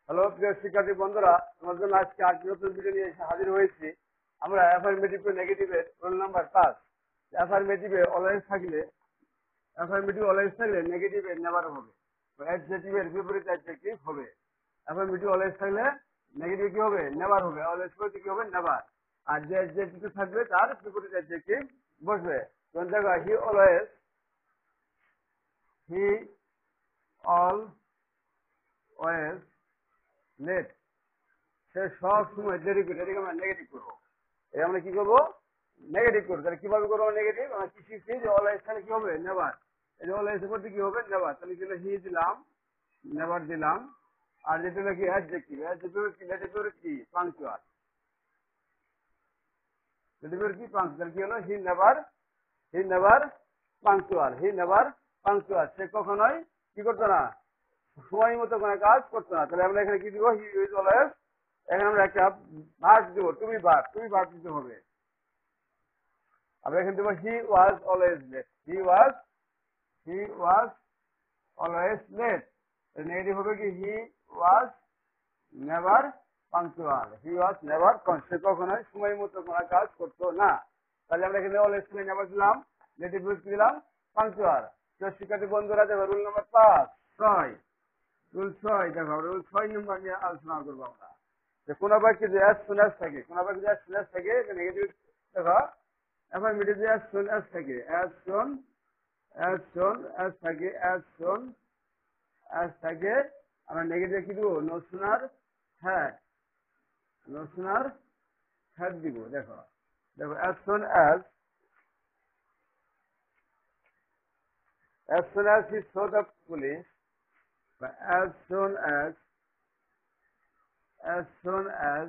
Hello প্রিয় শিক্ষার্থী বন্ধুরা, তোমার জন্য আজকে আর নতুন ভিডিও নিয়ে এসে হাজির হয়েছি। আমরা অ্যাফার্মেটিভ টু নেগেটিভের রোল নাম্বার 5। অ্যাফার্মেটিভে অলওয়েজ থাকলে নেগেটিভে নেভার হবে। অ্যাডজেক্টিভের বিপরীত অ্যাডজেক্টিভ হবে। অ্যাফার্মেটিভ অলওয়েজ থাকলে নেগেটিভ কি হবে? নেভার হবে। অলওয়েজ বলতে কি হবে? নেভার। আর যে অ্যাডজেক্টিভ থাকবে তার বিপরীত অ্যাডজেক্টিভ বসবে। যেমন দেখো, হি অলওয়েজ লেট। সে সব সময় দেরি করে। এটাকে আমরা নেগেটিভ করবো। এই আমরা কি করবো? নেগেটিভ করবো। তাহলে কিভাবে করবো নেগেটিভ? আমরা কি শিখছি যে অলওয়েজ তাহলে কি হবে? নেভার। এই যে অলওয়েজ বলতে কি হবে? নেভার। তাহলে কি হলো? হি দিলাম, নেভার দিলাম। আর যেটা হলো কি অ্যাডজেক্টিভ। অ্যাডজেক্টিভ কি? পাংচুয়াল। অ্যাডজেক্টিভ কি? পাংচুয়াল। তাহলে কি হলো? He never punctual. He never punctual. সে কখনোই কি করতো না? সময় মতো কোনো কাজ করতো না। তাহলে আমরা এখানে কি দিব? He is always. এখানে আমরা একটা ভার্ব দিব। তুমি ভার্ব দিতে হবে। আমরা এখানে দেবো he was always late. He was always late. Negative হবে কি? He was never punctual. He was never, সে কখনোই সময় মতো কোনো কাজ করতো না। তাহলে আমরা এখানে অলওয়েজ নেভার দিলাম, নেগেটিভ কি দিলাম? পাংচুয়াল। তো শিক্ষার্থী বন্ধুরা দেখো, রুল নাম্বার 5 6। রুল 6 দেখো, রুল 6 নম্বর নিয়ে আলোচনা করবো আমরা। কোন বাক্যে যদি অ্যাজ সুন অ্যাজ থাকে, কোন বাক্যে যদি অ্যাজ সুন অ্যাজ থাকে, নেগেটিভ দেখো। অ্যাফার্মেটিভ যদি অ্যাজ সুন অ্যাজ থাকে, অ্যাজ সুন অ্যাজ থাকে, আমরা নেগেটিভ কি দিব? নো সুনার হ্যাড দিব। দেখো as soon as he so the police, বা as soon as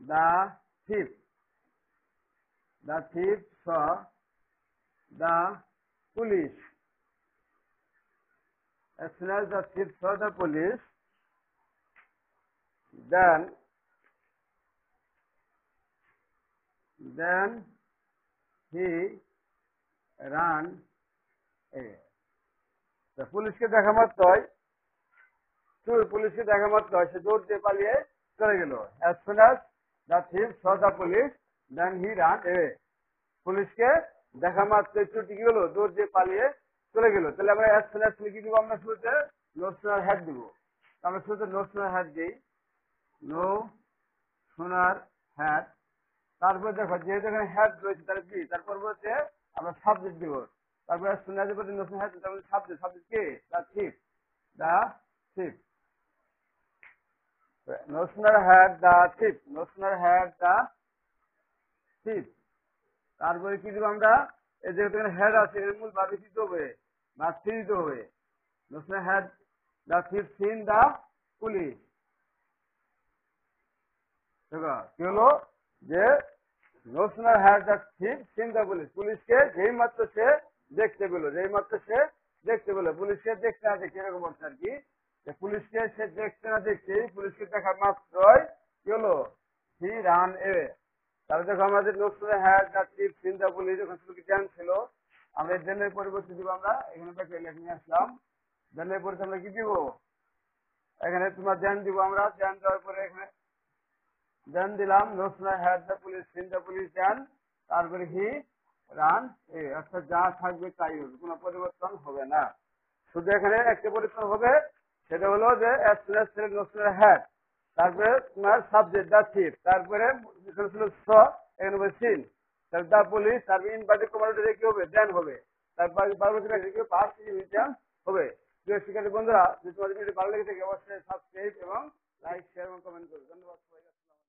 the thief saw the police. As soon as the thief saw the police, then he ran away. The পুলিশকে দেখা মাত্রই সে দৌড় দিয়ে পালিয়ে চলে গেল। As soon as the thief saw the police, then he ran away. পুলিশকে দেখা মাত্রই চুরটি কি হলো? দৌড় দিয়ে পালিয়ে চলে গেল। তাহলে আমরা as soon as কি দিব? আমরা শুরুতে নো সুনার হ্যাড দিব। আমরা শুরুতে নো সুনার হ্যাড দিই। No sooner had. তারপর দেখো, যেহেতু এখানে হ্যাড রয়েছে তাহলে কি? তারপর বলতে আমরা সাবজেক্ট দিব। তারপরে সুনার প্রতি নো সুনার হ্যাড, তারপরে সাবজেক্ট কি? The thief. No sooner had the thief. তারপরে কি দিব আমরা? এই যে এখানে হেড আছে, এর মূল ভাবে কি হবে? বা থ্রি দিতে হবে। No sooner had the thief seen the police. দেখো কি হলো? যে no sooner had the thief seen the police. পুলিশকে যেই মাত্র সে দেখতে পেল, পুলিশকে দেখতে না দেখে, এরকম অর্থ আর কি। পুলিশকে সে দেখতে না দেখতে, পুলিশকে দেখা মাত্রই কি হলো? He ran away. তাহলে দেখো, আমাদের no sooner had the thief seen the police, ওখানে শুধু কি ছিল। আমরা দেনের পরিবর্তে দিব আমরা এখানে লিখে নিয়ে আসলাম। দেনের পরিবর্তে আমরা কি দিব? এখানে তোমার দেন দিব। আমরা দেন দেওয়ার পরে এখানে দেন দিলাম। No sooner had the police seen the police, then তারপরে হি রান এ। অর্থাৎ যা থাকবে তাই হবে, কোনো পরিবর্তন হবে না। শুধু এখানে একটা পরিবর্তন হবে, সেটা হলো যে as soon as no sooner had, তারপরে তোমার সাবজেক্ট দ্য থিফ, তারপরে স, এখানে হবে সিন, তারপর দ্য পুলিশ, তারপরে ইনভার্টেড কমান্ডে কি হবে? দেন হবে। তারপর পরবর্তীতে পাস্ট ইনটেন্স হবে। প্রিয় শিক্ষার্থী বন্ধুরা, যদি তোমাদের ভিডিও ভালো লেগে থাকে অবশ্যই সাবস্ক্রাইব এবং